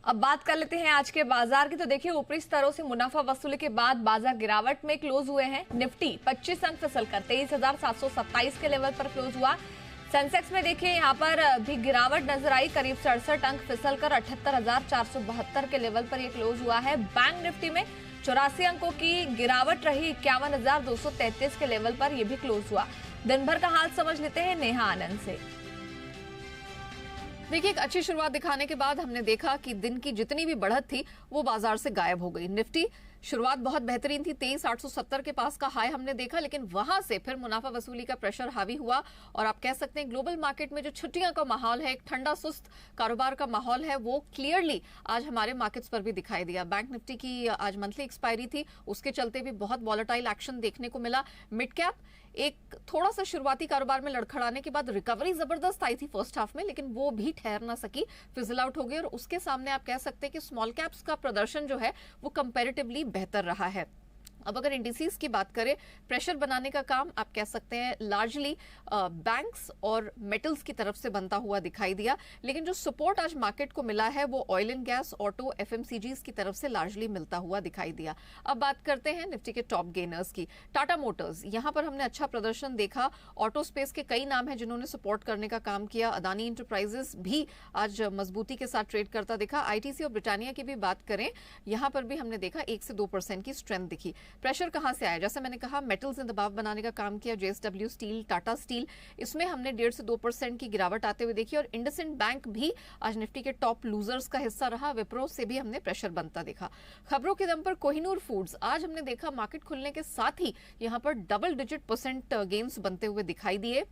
अब बात कर लेते हैं आज के बाजार की। तो देखिए, ऊपरी स्तरों से मुनाफा वसूली के बाद बाजार गिरावट में क्लोज हुए हैं। निफ्टी 25 अंक फिसलकर 23,727 के लेवल पर क्लोज हुआ। सेंसेक्स में देखिए, यहाँ पर भी गिरावट नजर आई, करीब 67 अंक फिसलकर 78,472 के लेवल पर यह क्लोज हुआ है। बैंक निफ्टी में 84 अंकों की गिरावट रही, 51,233 के लेवल पर यह भी क्लोज हुआ। दिन भर का हाल समझ लेते हैं नेहा आनंद से। देखिए, एक अच्छी शुरुआत दिखाने के बाद हमने देखा कि दिन की जितनी भी बढ़त थी वो बाजार से गायब हो गई। निफ्टी शुरुआत बहुत बेहतरीन थी, 23,870 के पास का हाई हमने देखा, लेकिन वहां से फिर मुनाफा वसूली का प्रेशर हावी हुआ। और आप कह सकते हैं ग्लोबल मार्केट में जो छुट्टियां का माहौल है, एक ठंडा सुस्त कारोबार का माहौल है, वो क्लियरली आज हमारे मार्केट्स पर भी दिखाई दिया। बैंक निफ्टी की आज मंथली एक्सपायरी थी, उसके चलते भी बहुत वॉलेटाइल एक्शन देखने को मिला। मिड कैप एक थोड़ा सा शुरुआती कारोबार में लड़खड़ाने के बाद रिकवरी जबरदस्त आई थी फर्स्ट हाफ में, लेकिन वो भी ठहर ना सकी, फिजल आउट हो गई। और उसके सामने आप कह सकते हैं कि स्मॉल कैप्स का प्रदर्शन जो है वो कंपैरेटिवली बेहतर रहा है। अब अगर इंडिसेस की बात करें, प्रेशर बनाने का काम आप कह सकते हैं लार्जली बैंक्स और मेटल्स की तरफ से बनता हुआ दिखाई दिया, लेकिन जो सपोर्ट आज मार्केट को मिला है वो oil and gas, auto, FMCGs की तरफ से लार्जली मिलता हुआ दिखाई दिया। अब बात करते हैं निफ्टी के टॉप गेनर्स की। टाटा मोटर्स, यहां पर हमने अच्छा प्रदर्शन देखा। ऑटो स्पेस के कई नाम हैं जिन्होंने सपोर्ट करने का काम किया। अदानी इंटरप्राइजेस भी आज मजबूती के साथ ट्रेड करता दिखा। आईटीसी और ब्रिटानिया की भी बात करें, यहां पर भी हमने देखा 1 से 2% की स्ट्रेंथ दिखी। प्रेशर कहां से आया? जैसे मैंने कहा, मेटल्स ने दबाव बनाने का काम किया। जेएसडब्ल्यू स्टील, टाटा स्टील, इसमें हमने 1.5 से 2% की गिरावट आते हुए देखी। और इंडसइंड बैंक भी आज निफ्टी के टॉप लूजर्स का हिस्सा रहा। विप्रो से भी हमने प्रेशर बनता देखा। खबरों के दम पर कोहिनूर फूड्स, आज हमने देखा मार्केट खुलने के साथ ही यहां पर डबल डिजिट % गेन्स बनते हुए दिखाई दिए।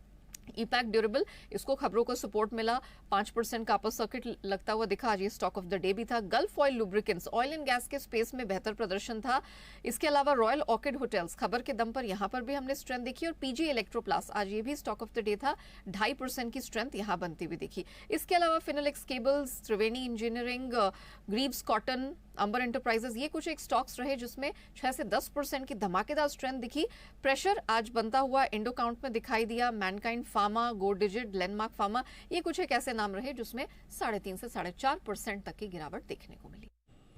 ईपैक ड्यूरेबल, इसको खबरों को सपोर्ट मिला, 5% का अपर सर्किट लगता हुआ दिखा। आज ये स्टॉक ऑफ द डे भी था। Gulf oil lubricants, oil and gas के स्पेस में बेहतर प्रदर्शन था। इसके अलावा रॉयल ऑर्किड होटल्स, खबर के दम पर यहां पर भी हमने स्ट्रेंथ देखी। और पीजी इलेक्ट्रोप्लास, आज ये भी स्टॉक ऑफ द डे था, 2.5% की स्ट्रेंथ यहां बनती हुई दिखी। इसके अलावा फिनोलेक्स केबल्स, त्रिवेणी इंजीनियरिंग, ग्रीव्स कॉटन, अंबर एंटरप्राइजेस, ये कुछ एक स्टॉक्स रहे जिसमें 6 से 10% की धमाकेदार स्ट्रेंथ दिखी। प्रेशर आज बनता हुआ इंडो काउंट में दिखाई दिया। मैनकाइंड फार्मा, गो डिजिट, ग्लेनमार्क फार्मा, ये कुछ एक ऐसे नाम रहे जिसमें 3.5 से 4.5% तक की गिरावट देखने को मिली।